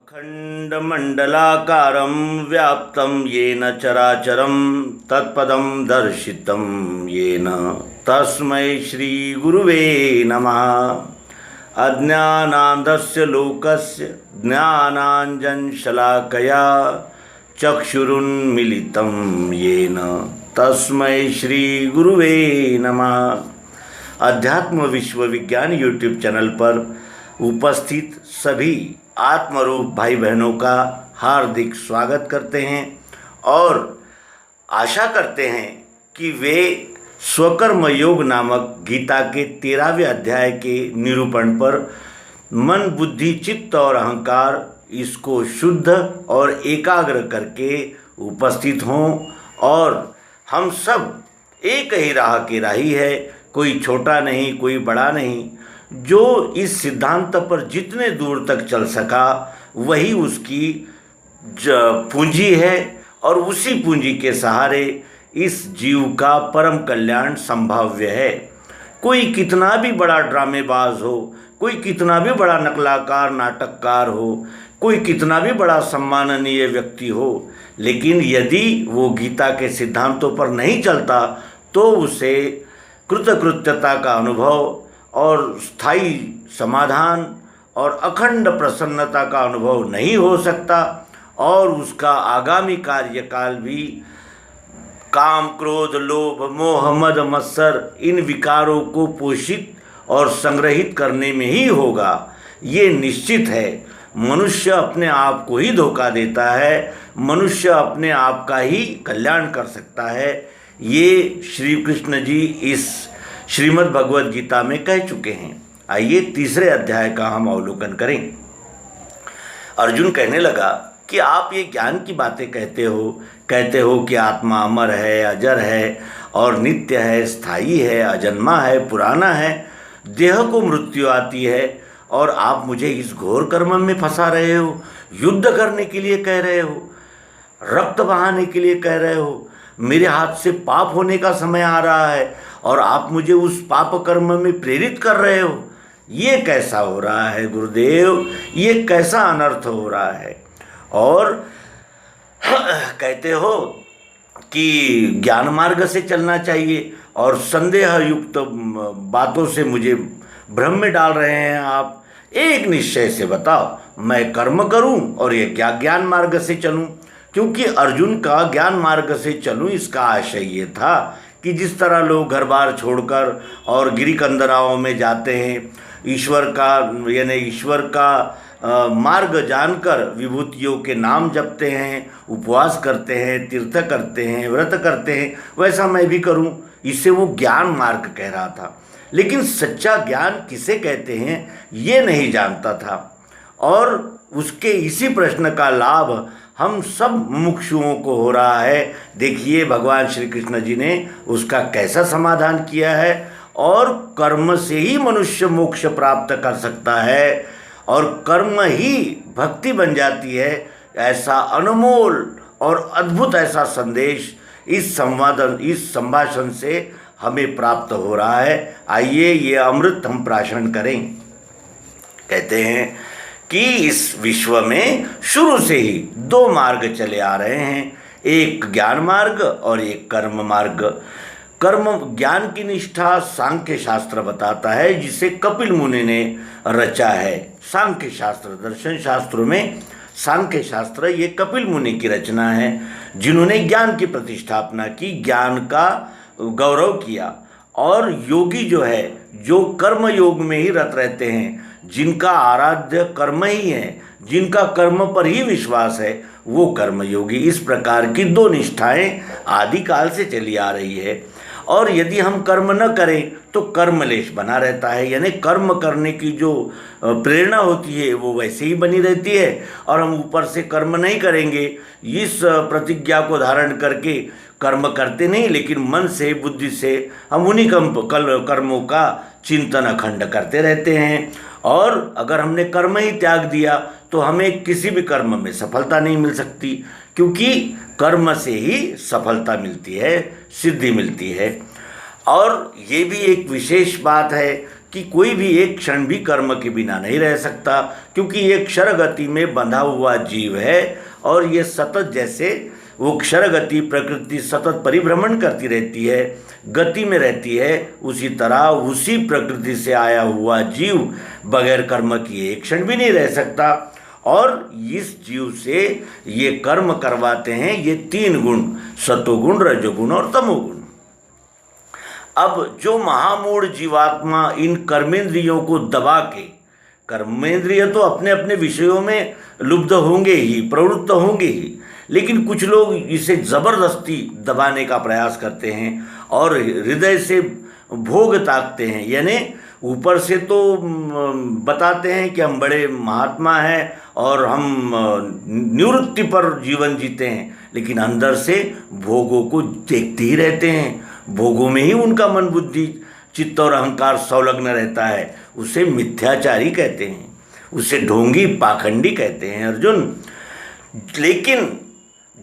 अखण्डमण्डलाकारं व्याप्तं येन चराचरं तत्पदं दर्शितं येन तस्मै श्रीगुरुवे नमः। अज्ञानान्धस्य लोकस्य ज्ञानाञ्जनशलाकया चक्षुरुन्मीलितं येन तस्मै श्रीगुरुवे नमः। अध्यात्म विश्व विज्ञान यूट्यूब चैनल पर उपस्थित सभी आत्मरूप भाई बहनों का हार्दिक स्वागत करते हैं और आशा करते हैं कि वे स्वकर्म योग नामक गीता के 13वें अध्याय के निरूपण पर मन बुद्धि चित्त और अहंकार इसको शुद्ध और एकाग्र करके उपस्थित हों और हम सब एक ही राह के राही है, कोई छोटा नहीं कोई बड़ा नहीं। जो इस सिद्धांत पर जितने दूर तक चल सका वही उसकी पूंजी है और उसी पूंजी के सहारे इस जीव का परम कल्याण संभाव्य है। कोई कितना भी बड़ा ड्रामेबाज हो, कोई कितना भी बड़ा नकलाकार नाटककार हो, कोई कितना भी बड़ा सम्माननीय व्यक्ति हो, लेकिन यदि वो गीता के सिद्धांतों पर नहीं चलता तो उसे कृतकृत्यता का अनुभव और स्थायी समाधान और अखंड प्रसन्नता का अनुभव नहीं हो सकता और उसका आगामी कार्यकाल भी काम क्रोध लोभ मोह मद मत्सर इन विकारों को पोषित और संग्रहित करने में ही होगा। ये निश्चित है। मनुष्य अपने आप को ही धोखा देता है, मनुष्य अपने आप का ही कल्याण कर सकता है। ये श्री कृष्ण जी इस श्रीमद् भगवद गीता में कह चुके हैं। आइए तीसरे अध्याय का हम अवलोकन करें। अर्जुन कहने लगा कि आप ये ज्ञान की बातें कहते हो कि आत्मा अमर है, अजर है और नित्य है, स्थायी है, अजन्मा है, पुराना है, देह को मृत्यु आती है और आप मुझे इस घोर कर्म में फंसा रहे हो, युद्ध करने के लिए कह रहे हो, रक्त बहाने के लिए कह रहे हो, मेरे हाथ से पाप होने का समय आ रहा है और आप मुझे उस पाप कर्म में प्रेरित कर रहे हो। ये कैसा हो रहा है गुरुदेव, ये कैसा अनर्थ हो रहा है। और कहते हो कि ज्ञान मार्ग से चलना चाहिए और संदेह युक्त बातों से मुझे भ्रम में डाल रहे हैं आप। एक निश्चय से बताओ, मैं कर्म करूं और ये क्या ज्ञान मार्ग से चलूं? क्योंकि अर्जुन का ज्ञान मार्ग से चलूं इसका आशय ये था कि जिस तरह लोग घर बार छोड़कर और गिरी कंदराओं में जाते हैं, ईश्वर का मार्ग जानकर विभूतियों के नाम जपते हैं, उपवास करते हैं, तीर्थ करते हैं, व्रत करते हैं, वैसा मैं भी करूं। इसे वो ज्ञान मार्ग कह रहा था, लेकिन सच्चा ज्ञान किसे कहते हैं ये नहीं जानता था। और उसके इसी प्रश्न का लाभ हम सब मुमुक्षुओं को हो रहा है। देखिए भगवान श्री कृष्ण जी ने उसका कैसा समाधान किया है। और कर्म से ही मनुष्य मोक्ष प्राप्त कर सकता है और कर्म ही भक्ति बन जाती है। ऐसा अनमोल और अद्भुत ऐसा संदेश इस संभाषण से हमें प्राप्त हो रहा है। आइए ये अमृत हम प्राशन करें। कहते हैं कि इस विश्व में शुरू से ही दो मार्ग चले आ रहे हैं, एक ज्ञान मार्ग और एक कर्म मार्ग। कर्म ज्ञान की निष्ठा सांख्य शास्त्र बताता है, जिसे कपिल मुनि ने रचा है। सांख्य शास्त्र, दर्शन शास्त्रों में सांख्य शास्त्र ये कपिल मुनि की रचना है, जिन्होंने ज्ञान की प्रतिष्ठापना की, ज्ञान का गौरव किया। और योगी जो है, जो कर्म योग में ही रत रहते हैं, जिनका आराध्य कर्म ही है, जिनका कर्म पर ही विश्वास है, वो कर्मयोगी। इस प्रकार की दो निष्ठाएं आदिकाल से चली आ रही है। और यदि हम कर्म न करें तो कर्मलेश बना रहता है, यानी कर्म करने की जो प्रेरणा होती है वो वैसे ही बनी रहती है और हम ऊपर से कर्म नहीं करेंगे, इस प्रतिज्ञा को धारण करके कर्म करते नहीं, लेकिन मन से बुद्धि से हम उन्हीं कर्मों का चिंतन अखंड करते रहते हैं। और अगर हमने कर्म ही त्याग दिया तो हमें किसी भी कर्म में सफलता नहीं मिल सकती, क्योंकि कर्म से ही सफलता मिलती है, सिद्धि मिलती है। और ये भी एक विशेष बात है कि कोई भी एक क्षण भी कर्म के बिना नहीं रह सकता, क्योंकि ये क्षर गति में बंधा हुआ जीव है और ये सतत, जैसे वो क्षर गति प्रकृति सतत परिभ्रमण करती रहती है, गति में रहती है, उसी तरह उसी प्रकृति से आया हुआ जीव बगैर कर्म किए एक क्षण भी नहीं रह सकता। और इस जीव से ये कर्म करवाते हैं ये 3 गुण, सतोगुण, रजोगुण और तमोगुण। अब जो महामूढ़ जीवात्मा इन कर्मेंद्रियों को दबा के, कर्मेंद्रिय तो अपने अपने विषयों में लुब्ध होंगे ही, प्रवृत्त होंगे ही, लेकिन कुछ लोग इसे जबरदस्ती दबाने का प्रयास करते हैं और हृदय से भोग ताकते हैं, यानी ऊपर से तो बताते हैं कि हम बड़े महात्मा हैं और हम निवृत्ति पर जीवन जीते हैं, लेकिन अंदर से भोगों को देखते ही रहते हैं, भोगों में ही उनका मन बुद्धि चित्त और अहंकार संलग्न रहता है। उसे मिथ्याचारी कहते हैं, उसे ढोंगी पाखंडी कहते हैं अर्जुन। लेकिन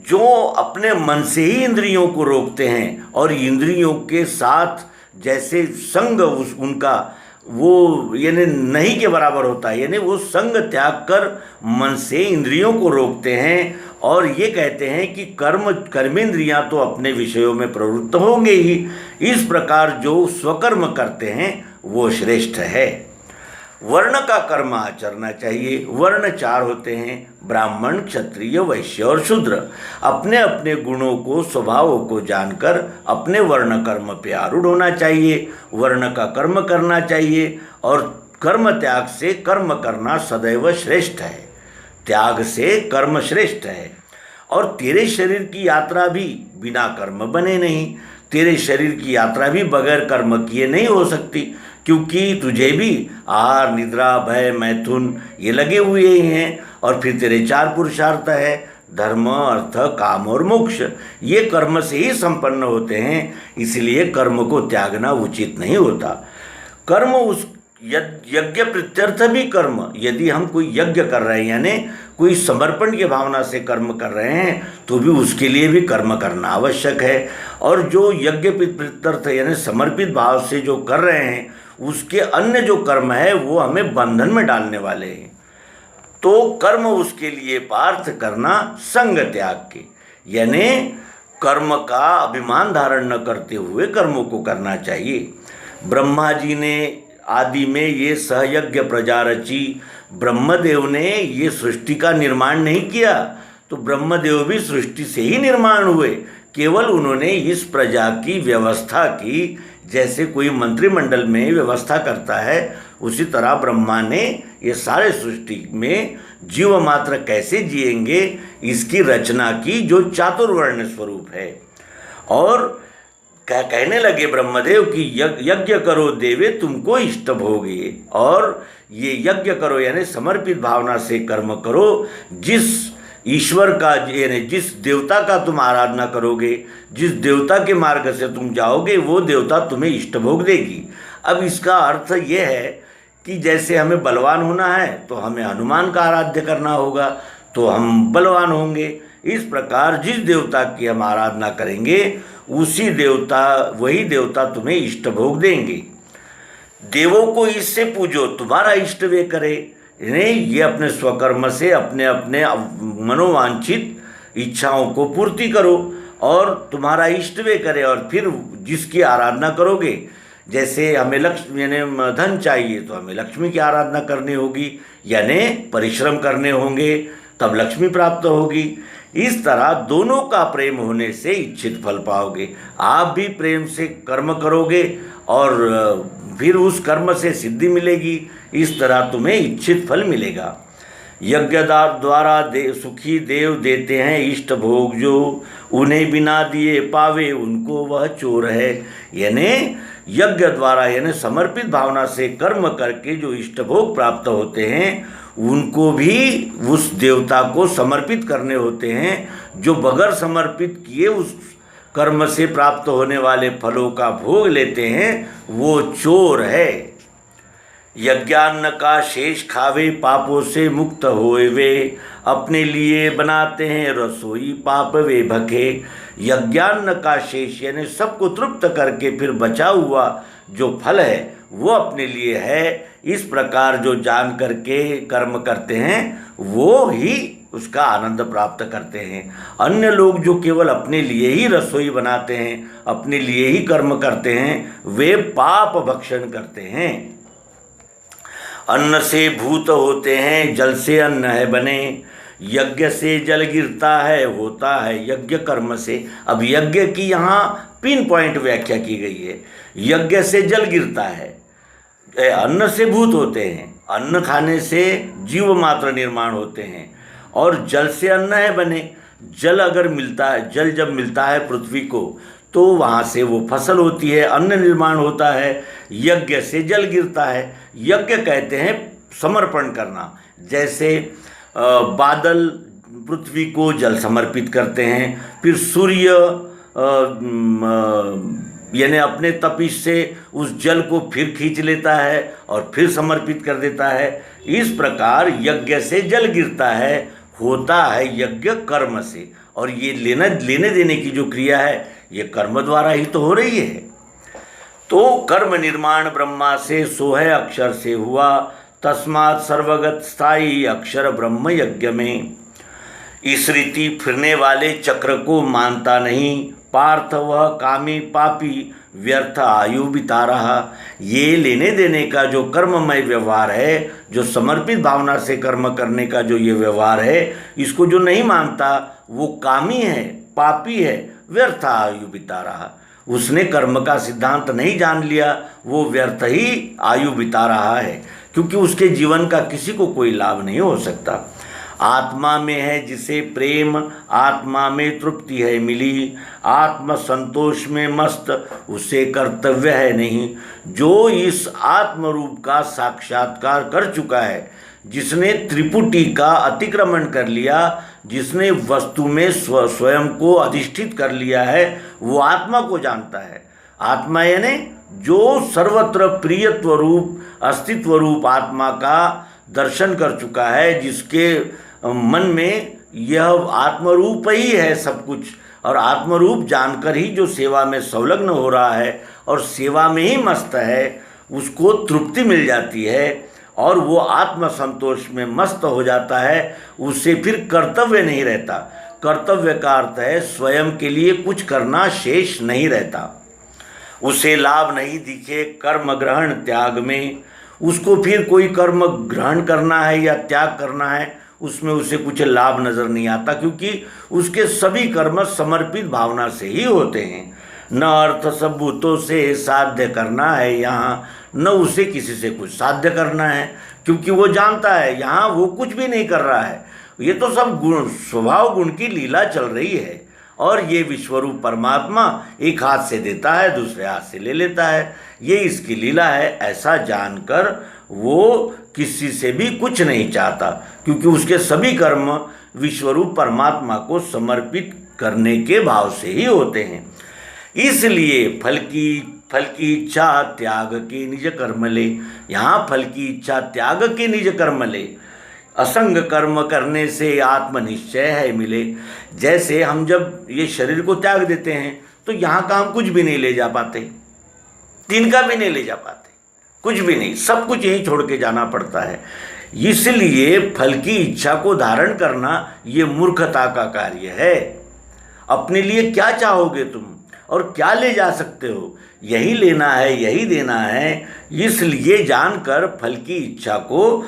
जो अपने मन से ही इंद्रियों को रोकते हैं और इंद्रियों के साथ जैसे संग उनका वो यानी नहीं के बराबर होता है, यानी वो संग त्याग कर मन से इंद्रियों को रोकते हैं और ये कहते हैं कि कर्मेंद्रियां तो अपने विषयों में प्रवृत्त होंगे ही, इस प्रकार जो स्वकर्म करते हैं वो श्रेष्ठ है। वर्ण का कर्म आचरना चाहिए। वर्ण 4 होते हैं, ब्राह्मण, क्षत्रिय, वैश्य और शूद्र। अपने अपने गुणों को, स्वभावों को जानकर अपने वर्ण कर्म पे आरूढ़ होना चाहिए, वर्ण का कर्म करना चाहिए और कर्म त्याग से कर्म करना सदैव श्रेष्ठ है। त्याग से कर्म श्रेष्ठ है। और तेरे शरीर की यात्रा भी बिना कर्म बने नहीं, तेरे शरीर की यात्रा भी बगैर कर्म किए नहीं हो सकती, क्योंकि तुझे भी आहार, निद्रा, भय, मैथुन ये लगे हुए ही हैं। और फिर तेरे 4 पुरुषार्थ है, धर्म, अर्थ, काम और मोक्ष, ये कर्म से ही संपन्न होते हैं, इसलिए कर्म को त्यागना उचित नहीं होता। कर्म उस यज्ञ प्रत्यर्थ भी कर्म, यदि हम कोई यज्ञ कर रहे हैं यानी कोई समर्पण की भावना से कर्म कर रहे हैं तो भी उसके लिए भी कर्म करना आवश्यक है। और जो यज्ञ प्रत्यर्थ यानी समर्पित भाव से जो कर रहे हैं उसके अन्य जो कर्म है वो हमें बंधन में डालने वाले हैं, तो कर्म उसके लिए पार्थ करना संग त्याग के, यानी कर्म का अभिमान धारण न करते हुए कर्मों को करना चाहिए। ब्रह्मा जी ने आदि में ये सहयज्ञ प्रजा रची, ब्रह्मदेव ने ये सृष्टि का निर्माण नहीं किया, तो ब्रह्मदेव भी सृष्टि से ही निर्माण हुए, केवल उन्होंने इस प्रजा की व्यवस्था की, जैसे कोई मंत्रिमंडल में व्यवस्था करता है उसी तरह ब्रह्मा ने ये सारे सृष्टि में जीव मात्र कैसे जिएंगे इसकी रचना की, जो चातुर्वर्ण स्वरूप है। और कहने लगे ब्रह्मदेव कि यज्ञ करो देवे तुमको इष्ट भोगे, और ये यज्ञ करो यानी समर्पित भावना से कर्म करो, जिस ईश्वर का यानी जिस देवता का तुम आराधना करोगे, जिस देवता के मार्ग से तुम जाओगे वो देवता तुम्हें इष्ट भोग देगी। अब इसका अर्थ ये है कि जैसे हमें बलवान होना है तो हमें हनुमान का आराध्य करना होगा तो हम बलवान होंगे, इस प्रकार जिस देवता की हम आराधना करेंगे उसी देवता वही देवता तुम्हें इष्ट भोग देंगे। देवों को इससे पूजो तुम्हारा इष्ट वे करे, नहीं ये अपने स्वकर्म से अपने अपने मनोवांछित इच्छाओं को पूर्ति करो और तुम्हारा इष्ट वे करे। और फिर जिसकी आराधना करोगे, जैसे हमें लक्ष्मी यानी धन चाहिए तो हमें लक्ष्मी की आराधना करनी होगी, यानी परिश्रम करने होंगे तब लक्ष्मी प्राप्त होगी। इस तरह दोनों का प्रेम होने से इच्छित फल पाओगे। आप भी प्रेम से कर्म करोगे और फिर उस कर्म से सिद्धि मिलेगी, इस तरह तुम्हें इच्छित फल मिलेगा। यज्ञ द्वारा सुखी देव देते हैं इष्ट भोग, जो उन्हें बिना दिए पावे उनको वह चोर है। यानी यज्ञ द्वारा यानी समर्पित भावना से कर्म करके जो इष्ट भोग प्राप्त होते हैं उनको भी उस देवता को समर्पित करने होते हैं। जो बगैर समर्पित किए उस कर्म से प्राप्त होने वाले फलों का भोग लेते हैं वो चोर है। यज्ञान्न का शेष खावे पापों से मुक्त होए वे, अपने लिए बनाते हैं रसोई पाप वे भखे। यज्ञान्न का शेष यानी सबको तृप्त करके फिर बचा हुआ जो फल है वो अपने लिए है। इस प्रकार जो जान करके कर्म करते हैं वो ही उसका आनंद प्राप्त करते हैं। अन्य लोग जो केवल अपने लिए ही रसोई बनाते हैं, अपने लिए ही कर्म करते हैं, वे पाप भक्षण करते हैं। अन्न से भूत होते हैं, जल से अन्न है बने, यज्ञ से जल गिरता है, होता है यज्ञ कर्म से। अब यज्ञ की यहाँ पिन पॉइंट व्याख्या की गई है। यज्ञ से जल गिरता है, अन्न से भूत होते हैं, अन्न खाने से जीव मात्र निर्माण होते हैं, और जल से अन्न है बने। जल अगर मिलता है, जल जब मिलता है पृथ्वी को तो वहाँ से वो फसल होती है, अन्न निर्माण होता है। यज्ञ से जल गिरता है, यज्ञ कहते हैं समर्पण करना। जैसे बादल पृथ्वी को जल समर्पित करते हैं, फिर सूर्य यानी अपने तपिश से उस जल को फिर खींच लेता है और फिर समर्पित कर देता है। इस प्रकार यज्ञ से जल गिरता है, होता है यज्ञ कर्म से। और ये लेने देने की जो क्रिया है ये कर्म द्वारा ही तो हो रही है। तो कर्म निर्माण ब्रह्मा से, सो है अक्षर से हुआ, तस्मात् सर्वगत स्थायी अक्षर ब्रह्म यज्ञ में। इस रीति फिरने वाले चक्र को मानता नहीं पार्थ वह कामी पापी, व्यर्थ आयु बिता रहा। ये लेने देने का जो कर्ममय व्यवहार है, जो समर्पित भावना से कर्म करने का जो ये व्यवहार है, इसको जो नहीं मानता वो कामी है, पापी है, व्यर्थ आयु बिता रहा। उसने कर्म का सिद्धांत नहीं जान लिया, वो व्यर्थ ही आयु बिता रहा है, क्योंकि उसके जीवन का किसी को कोई लाभ नहीं हो सकता। आत्मा में है जिसे प्रेम, आत्मा में तृप्ति है मिली, आत्म संतोष में मस्त, उसे कर्तव्य है नहीं। जो इस आत्म रूप का साक्षात्कार कर चुका है, जिसने त्रिपुटी का अतिक्रमण कर लिया, जिसने वस्तु में स्वयं को अधिष्ठित कर लिया है, वो आत्मा को जानता है। आत्मा यानी जो सर्वत्र प्रियत्व रूप, अस्तित्व रूप आत्मा का दर्शन कर चुका है, जिसके मन में यह आत्मरूप ही है सब कुछ, और आत्मरूप जानकर ही जो सेवा में संलग्न हो रहा है और सेवा में ही मस्त है, उसको तृप्ति मिल जाती है और वो आत्म संतोष में मस्त हो जाता है। उससे फिर कर्तव्य नहीं रहता। कर्तव्य का अर्थ है स्वयं के लिए कुछ करना शेष नहीं रहता। उसे लाभ नहीं दिखे कर्म ग्रहण त्याग में, उसको फिर कोई कर्म ग्रहण करना है या त्याग करना है, उसमें उसे कुछ लाभ नज़र नहीं आता, क्योंकि उसके सभी कर्म समर्पित भावना से ही होते हैं। न अर्थ सबूतों से साध्य करना है यहाँ, न उसे किसी से कुछ साध्य करना है, क्योंकि वो जानता है यहाँ वो कुछ भी नहीं कर रहा है। ये तो सब गुण, स्वभाव गुण की लीला चल रही है, और ये विश्वरूप परमात्मा एक हाथ से देता है, दूसरे हाथ से ले लेता है, ये इसकी लीला है। ऐसा जानकर वो किसी से भी कुछ नहीं चाहता, क्योंकि उसके सभी कर्म विश्वरूप परमात्मा को समर्पित करने के भाव से ही होते हैं। इसलिए फल की इच्छा त्याग के निज कर्म ले। यहाँ फल की इच्छा त्याग के निज कर्म ले। असंग कर्म करने से आत्मनिश्चय है मिले। जैसे हम जब ये शरीर को त्याग देते हैं तो यहाँ का हम कुछ भी नहीं ले जा पाते, तिनका भी नहीं ले जा पाते, कुछ भी नहीं, सब कुछ यहीं छोड़ के जाना पड़ता है। इसलिए फल की इच्छा को धारण करना ये मूर्खता का कार्य है। अपने लिए क्या चाहोगे तुम और क्या ले जा सकते हो, यही लेना है, यही देना है। इसलिए जानकर फल की इच्छा को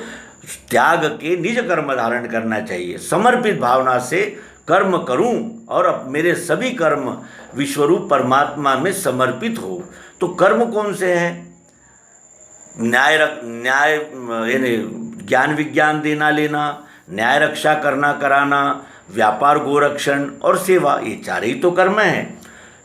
त्याग के निज कर्म धारण करना चाहिए। समर्पित भावना से कर्म करूं और अब मेरे सभी कर्म विश्वरूप परमात्मा में समर्पित हो। तो कर्म कौन से हैं? न्याय यानी ज्ञान विज्ञान देना लेना, न्याय रक्षा करना कराना, व्यापार गोरक्षण और सेवा, ये चार ही तो कर्म हैं।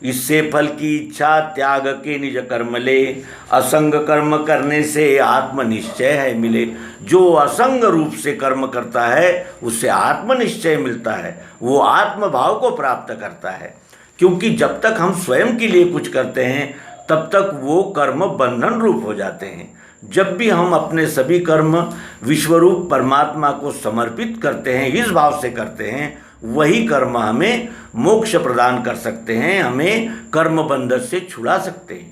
इससे फल की इच्छा त्याग के निज कर्म ले। असंग कर्म करने से आत्मनिश्चय है मिले। जो असंग रूप से कर्म करता है उससे आत्मनिश्चय मिलता है, वो आत्मभाव को प्राप्त करता है। क्योंकि जब तक हम स्वयं के लिए कुछ करते हैं तब तक वो कर्म बंधन रूप हो जाते हैं। जब भी हम अपने सभी कर्म विश्वरूप परमात्मा को समर्पित करते हैं, इस भाव से करते हैं, वही कर्म हमें मोक्ष प्रदान कर सकते हैं, हमें कर्म बंधन से छुड़ा सकते हैं।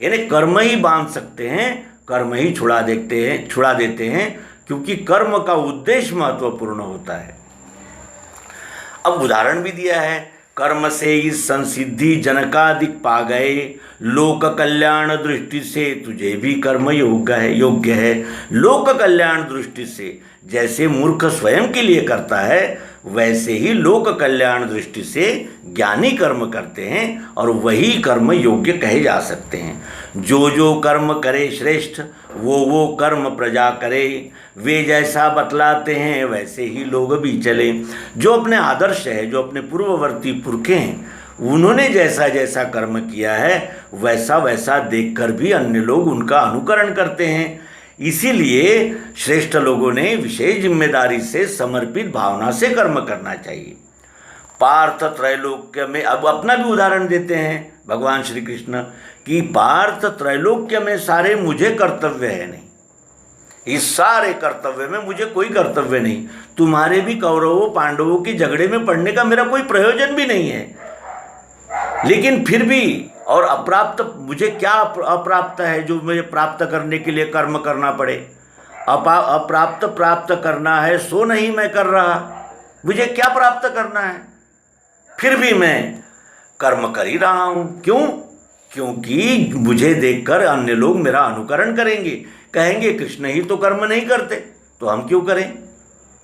यानी कर्म ही बांध सकते हैं, कर्म ही छुड़ा देते हैं, क्योंकि कर्म का उद्देश्य महत्वपूर्ण होता है। अब उदाहरण भी दिया है, कर्म से इस संसिद्धि जनकादिक पा गए, लोक कल्याण दृष्टि से तुझे भी कर्म योग्य है। लोक कल्याण दृष्टि से जैसे मूर्ख स्वयं के लिए करता है, वैसे ही लोक कल्याण दृष्टि से ज्ञानी कर्म करते हैं और वही कर्म योग्य कहे जा सकते हैं। जो जो कर्म करे श्रेष्ठ, वो कर्म प्रजा करे, वे जैसा बतलाते हैं वैसे ही लोग भी चले। जो अपने आदर्श है, जो अपने पूर्ववर्ती पुरखे हैं, उन्होंने जैसा जैसा कर्म किया है वैसा वैसा देखकर भी अन्य लोग उनका अनुकरण करते हैं। इसीलिए श्रेष्ठ लोगों ने विशेष जिम्मेदारी से समर्पित भावना से कर्म करना चाहिए। पार्थ त्रैलोक्य में, अब अपना भी उदाहरण देते हैं भगवान श्री कृष्ण कि पार्थ त्रैलोक्य में सारे मुझे कर्तव्य है नहीं, इस सारे कर्तव्य में मुझे कोई कर्तव्य नहीं। तुम्हारे भी कौरवों पांडवों के झगड़े में पड़ने का मेरा कोई प्रयोजन भी नहीं है, लेकिन फिर भी और अप्राप्त, मुझे क्या अप्राप्त है जो मुझे प्राप्त करने के लिए कर्म करना पड़े? अप्राप्त प्राप्त करना है सो नहीं मैं कर रहा, मुझे क्या प्राप्त करना है? फिर भी मैं कर्म कर ही रहा हूँ। क्यों? क्योंकि मुझे देखकर अन्य लोग मेरा अनुकरण करेंगे, कहेंगे कृष्ण ही तो कर्म नहीं करते, तो हम क्यों करें?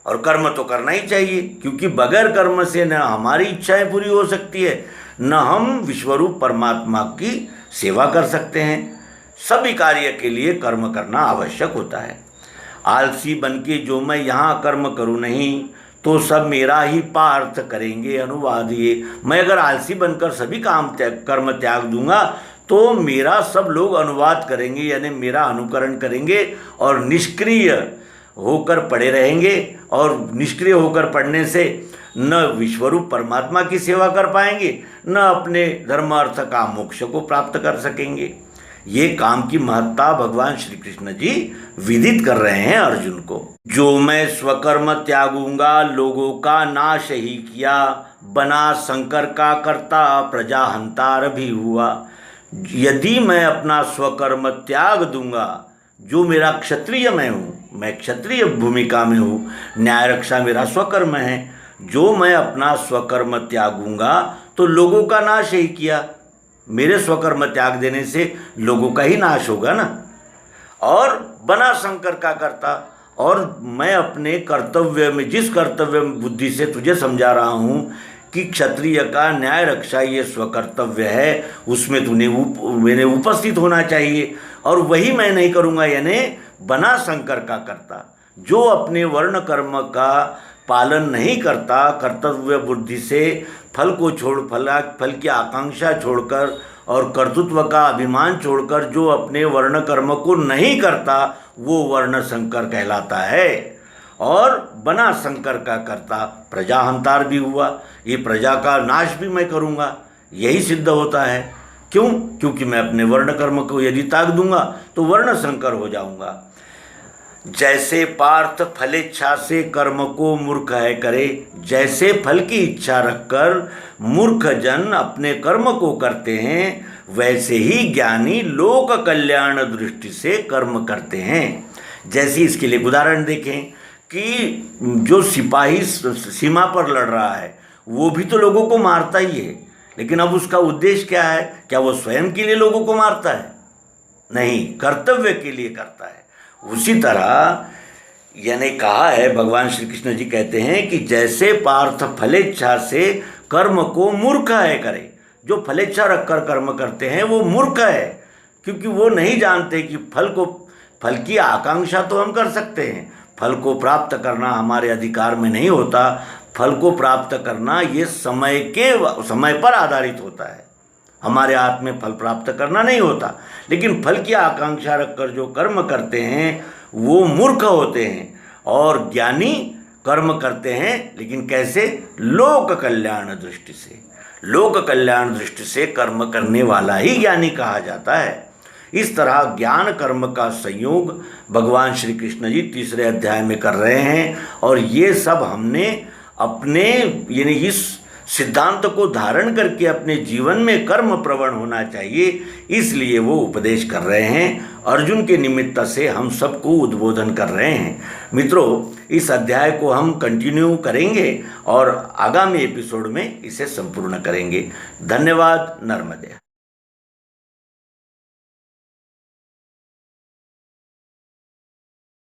और कर्म तो करना ही चाहिए, क्योंकि बगैर कर्म से न हमारी इच्छाएं पूरी हो सकती है, न हम विश्वरूप परमात्मा की सेवा कर सकते हैं। सभी कार्य के लिए कर्म करना आवश्यक होता है। आलसी बनके जो मैं यहाँ कर्म करूँ नहीं, तो सब मेरा ही पार्थ करेंगे अनुवाद ये। मैं अगर आलसी बनकर सभी कर्म त्याग दूंगा तो मेरा सब लोग अनुवाद करेंगे, यानी मेरा अनुकरण करेंगे और निष्क्रिय होकर पड़े रहेंगे। और निष्क्रिय होकर पड़ने से न विश्वरूप परमात्मा की सेवा कर पाएंगे, न अपने धर्म अर्थ का मोक्ष को प्राप्त कर सकेंगे। ये काम की महत्ता भगवान श्री कृष्ण जी विदित कर रहे हैं अर्जुन को। जो मैं स्वकर्म त्यागूंगा, लोगों का नाश ही किया, बना शंकर का कर्ता, प्रजा हंतार भी हुआ। यदि मैं अपना स्वकर्म त्याग दूंगा, जो मेरा क्षत्रिय मैं हूँ, मैं क्षत्रिय भूमिका में हूँ, न्याय रक्षा मेरा स्वकर्म है, जो मैं अपना स्वकर्म त्यागूंगा तो लोगों का नाश ही किया। मेरे स्वकर्म त्याग देने से लोगों का ही नाश होगा ना। और बना शंकर का कर्ता, और मैं अपने कर्तव्य में, जिस कर्तव्य बुद्धि से तुझे समझा रहा हूँ कि क्षत्रिय का न्याय रक्षा ये स्वकर्तव्य है, उसमें मैंने उपस्थित होना चाहिए, और वही मैं नहीं करूँगा, यानी बना शंकर का कर्ता। जो अपने वर्ण कर्म का पालन नहीं करता, कर्तव्य बुद्धि से फल को फल की आकांक्षा छोड़कर और कर्तृत्व का अभिमान छोड़कर जो अपने वर्ण कर्म को नहीं करता, वो वर्ण शंकर कहलाता है। और बना शंकर का कर्ता, प्रजा हंतार भी हुआ, ये प्रजा का नाश भी मैं करूँगा, यही सिद्ध होता है। क्यों? क्योंकि मैं अपने वर्ण कर्म को यदि त्याग दूंगा तो वर्ण शंकर हो जाऊंगा। जैसे पार्थ फलेच्छा से कर्म को मूर्ख है करे, जैसे फल की इच्छा रखकर मूर्ख जन अपने कर्म को करते हैं, वैसे ही ज्ञानी लोक कल्याण दृष्टि से कर्म करते हैं। जैसे इसके लिए उदाहरण देखें कि जो सिपाही सीमा पर लड़ रहा है वो भी तो लोगों को मारता ही है, लेकिन अब उसका उद्देश्य क्या है? क्या वो स्वयं के लिए लोगों को मारता है? नहीं, कर्तव्य के लिए करता है। उसी तरह यानी कहा है, भगवान श्री कृष्ण जी कहते हैं कि जैसे पार्थ फलेच्छा से कर्म को मूर्ख है करे, जो फलेच्छा रखकर कर्म करते हैं वो मूर्ख है, क्योंकि वो नहीं जानते कि फल की आकांक्षा तो हम कर सकते हैं, फल को प्राप्त करना हमारे अधिकार में नहीं होता। फल को प्राप्त करना ये समय पर आधारित होता है, हमारे हाथ में फल प्राप्त करना नहीं होता। लेकिन फल की आकांक्षा रखकर जो कर्म करते हैं वो मूर्ख होते हैं, और ज्ञानी कर्म करते हैं, लेकिन कैसे? लोक कल्याण दृष्टि से। लोक कल्याण दृष्टि से कर्म करने वाला ही ज्ञानी कहा जाता है। इस तरह ज्ञान कर्म का संयोग भगवान श्री कृष्ण जी 3 अध्याय में कर रहे हैं, और ये सब हमने अपने यानी इस सिद्धांत को धारण करके अपने जीवन में कर्म प्रवण होना चाहिए, इसलिए वो उपदेश कर रहे हैं। अर्जुन के निमित्त से हम सबको उद्बोधन कर रहे हैं। मित्रों, इस अध्याय को हम कंटिन्यू करेंगे और आगामी एपिसोड में इसे संपूर्ण करेंगे। धन्यवाद। नर्मदे।